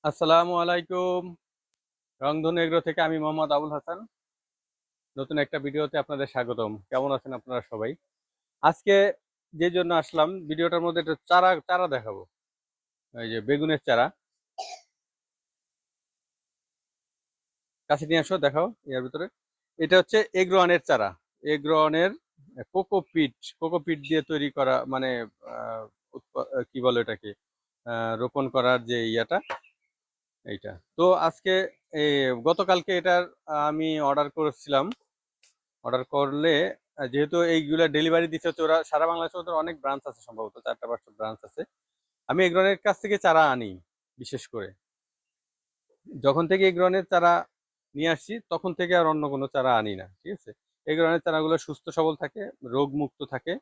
আসসালামু আলাইকুম। রংধনু এগ্রো থেকে আমি মোহাম্মদ আবুল হাসান। নতুন একটা ভিডিওতে আপনাদের স্বাগতম। কেমন আছেন আপনারা সবাই? আজকে যে জন্য আসলাম, ভিডিওটার মধ্যে একটা চারা চারা দেখাবো। এই যে বেগুনের চারা, কাছে নিয়ে আসো, দেখাও এর ভিতরে। এটা হচ্ছে এগ্রোয়ানের চারা। এগ্রোয়ানের কোকোপিট কোকোপিট দিয়ে তৈরি করা, মানে কি বলে এটাকে, রোপণ করার যে ইয়াটা, এইটা। তো আজকে এই গতকালকে এটার আমি অর্ডার করেছিলাম। অর্ডার করলে যেহেতু এইগুলা ডেলিভারি দিচ্ছে হচ্ছে, ওরা সারা বাংলাদেশে ওদের অনেক ব্রাঞ্চ আছে, সম্ভবত 4টা 5টা ব্রাঞ্চ আছে। আমি এই গ্রনের কাছ থেকে চারা আনি। বিশেষ করে যখন থেকে এই গ্রনের চারা নিয়ে আসছি, তখন থেকে আর অন্য কোনো চারা আনি না। ঠিক আছে, এই গ্রনের চারাগুলো সুস্থ সবল থাকে, রোগ মুক্ত থাকে,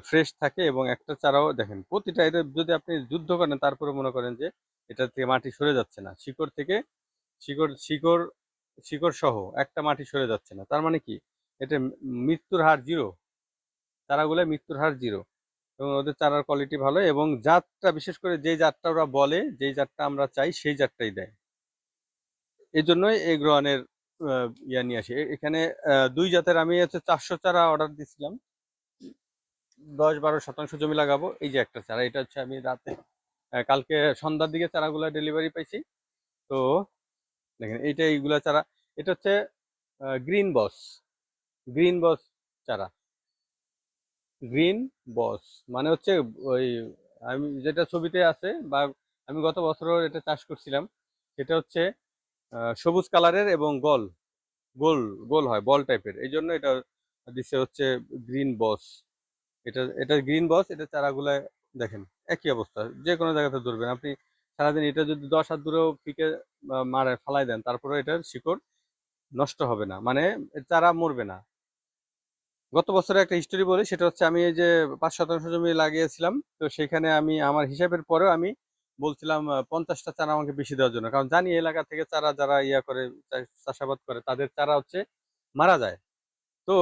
ফ্রেশ থাকে। এবং একটা চারাও দেখেন, প্রতিটা এটা যদি আপনি যুদ্ধ করেন, তারপরে মনে করেন যে এটা থেকে মাটি সরে যাচ্ছে না, শিকড় থেকে শিকড় শিকড় শিকড় সহ একটা মাটি সরে যাচ্ছে না। তার মানে কি, এটা মৃত্যুর হার জিরো। চারাগুলো মৃত্যুর হার জিরো। এবং ওদের চারার কোয়ালিটি ভালো, এবং জাতটা বিশেষ করে যেই জাতটা ওরা বলে, যেই জাতটা আমরা চাই সেই জাতটাই দেয়। এই জন্যই এই গ্রহণের ইয়া নিয়ে আসি এখানে। 2 জাতের আমি হচ্ছে 400 চারা অর্ডার দিয়েছিলাম। 10-12 শতাংশ জমি লাগাবো। এই যে একটা চারা, এটা হচ্ছে আমি রাতে কালকে সন্ধ্যার দিকে চারাগুলা ডেলিভারি পাইছি। তো দেখেন, এইগুলা চারা। এটা হচ্ছে গ্রিন বস, গ্রিন বস চারা। গ্রিন বস মানে হচ্ছে ওই, আমি যেটা ছবিতে আছে, বা আমি গত বছরও এটা চাষ করছিলাম, সেটা হচ্ছে সবুজ কালারের এবং গোল গোল হয়, বল টাইপের। এই জন্য এটা দিচ্ছে হচ্ছে গ্রিন বস। এটা গ্রিন বস। এটা চারাগুলা দেখেন, একই অবস্থা, যে কোনো জায়গাতে ধরবেন আপনি। সারাদিন এটা যদি 10 হাত দূরেও পিকে মারে ফালাই দেন, তারপরে এটার শিকড় নষ্ট হবে না, মানে চারা মরবে না। গত বছরে একটা হিস্টোরি বলি, সেটা হচ্ছে আমি এই যে 5 শতাংশ জমি লাগিয়েছিলাম, তো সেখানে আমি আমার হিসাবের পরেও আমি বলছিলাম 50টা চারা আমাকে বেশি দেওয়ার জন্য, কারণ জানি এলাকা থেকে চারা যারা ইয়া করে, চাষাবাদ করে, তাদের চারা হচ্ছে মারা যায়। তো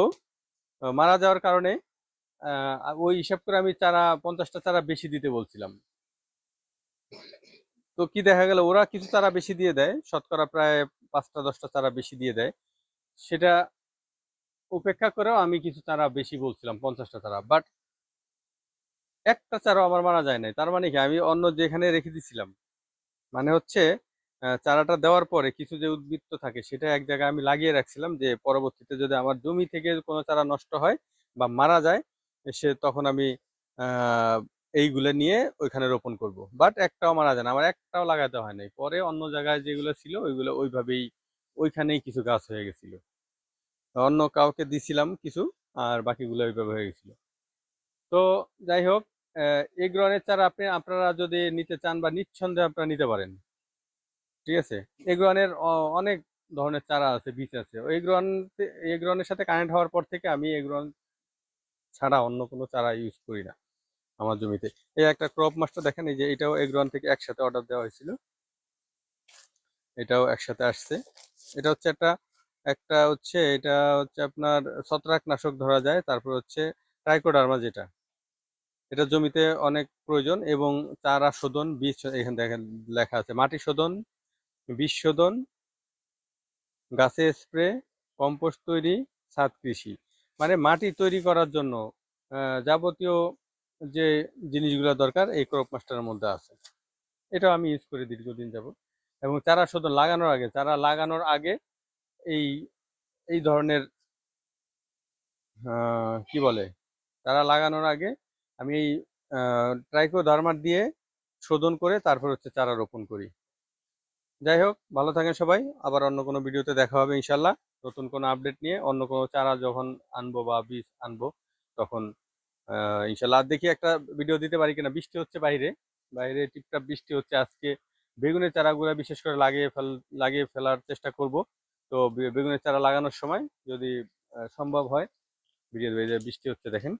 মারা যাওয়ার কারণে ওই হিসাব করে আমি 50টা চারা বেশি দিতে বলছিলাম। তো কি দেখা গেল, ওরা কিছু চারা বেশি দিয়ে দেয়, শতকরা প্রায় 5টা 10টা চারা বেশি দিয়ে দেয়। সেটা উপেক্ষা করেও আমি কিছু চারা বেশি বলছিলাম, 50টা চারা, বাট একটা চারাও আমার মারা যায় নাই। তার মানে কি, আমি অন্য যেখানে রেখে দিছিলাম, মানে হচ্ছে চারাটা দেওয়ার পরে কিছু যে উদ্বৃত্ত থাকে, সেটা এক জায়গায় আমি লাগিয়ে রাখছিলাম, যে পরবর্তীতে যদি আমার জমি থেকে কোনো চারা নষ্ট হয় বা মারা যায়, তখন আমি আহ এইগুলো নিয়ে ওইখানে রোপণ করব। বাট একটাও মারা যায় না, আমার একটাও লাগাতে হয় নাই। পরে অন্য জায়গায় যেগুলো ছিল, ওইগুলো ওইভাবেই ওইখানেই কিছু গাছ হয়ে গেছিল। অন্য কাউকে দিছিলাম কিছু, আর বাকিগুলো ওইভাবে হয়ে গেছিল। তো যাই হোক, এই গ্রহণের চারা আপনারা যদি নিতে চান, বা নিঃসন্দেহে আপনারা নিতে পারেন। ঠিক আছে, এই গ্রহণের অনেক ধরনের চারা আছে, বীজ আছে। এই গ্রহণের সাথে কানেক্ট হওয়ার পর থেকে আমি এই গ্রহণ ছাড়া অন্য কোনো চারা ইউজ করি না আমার জমিতে। এই একটা ক্রপ মাস্টার দেখেন, এই যে এটাও এই গ্রহণ থেকে একসাথে অর্ডার দেওয়া হয়েছিল, এটাও একসাথে আসছে। এটা হচ্ছে একটা একটা হচ্ছে এটা হচ্ছে আপনার ছত্রাকনাশক ধরা যায়। তারপর হচ্ছে ট্রাইকোডার্মা, যেটা এটা জমিতে অনেক প্রয়োজন। এবং চারা শোধন, বীজ এখানে দেখেন লেখা আছে, মাটি শোধন, বীজ শোধন, গাছে স্প্রে, কম্পোস্ট তৈরি, ছাদ কৃষি। মানে মাটি তৈরি করার জন্য যাবতীয় যে জিনিসগুলো দরকার এই ক্রপ মাস্টারের মধ্যে আছে। এটাও আমি ইউজ করি দীর্ঘদিন যাব। এবং চারা শোধন লাগানোর আগে এই এই ধরনের কি বলে, চারা লাগানোর আগে আমি এই ট্রাইকোডার্মা দিয়ে শোধন করে তারপর হচ্ছে চারা রোপণ করি। যাই হোক, ভালো থাকেন সবাই। আবার অন্য কোনো ভিডিওতে দেখা হবে ইনশাল্লাহ, নতুন কোনো আপডেট নিয়ে। অন্য কোনো চারা যখন আনবো বা বীজ আনবো, তখন ইনশাল্লাহ। আর দেখি একটা ভিডিও দিতে পারি কিনা। বৃষ্টি হচ্ছে বাইরে, বাইরে টিপটাপ বৃষ্টি হচ্ছে আজকে। বেগুনের চারাগুলো বিশেষ করে লাগিয়ে ফেলার চেষ্টা করব। তো বেগুনের চারা লাগানোর সময় যদি সম্ভব হয় ভিডিও দেবো। এই যে বৃষ্টি হচ্ছে দেখেন।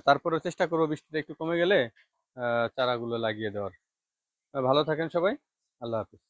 তারপরে চেষ্টা করবো বৃষ্টিটা একটু কমে গেলে চারাগুলো লাগিয়ে দেওয়ার। ভালো থাকেন সবাই। আল্লাহ হাফিজ।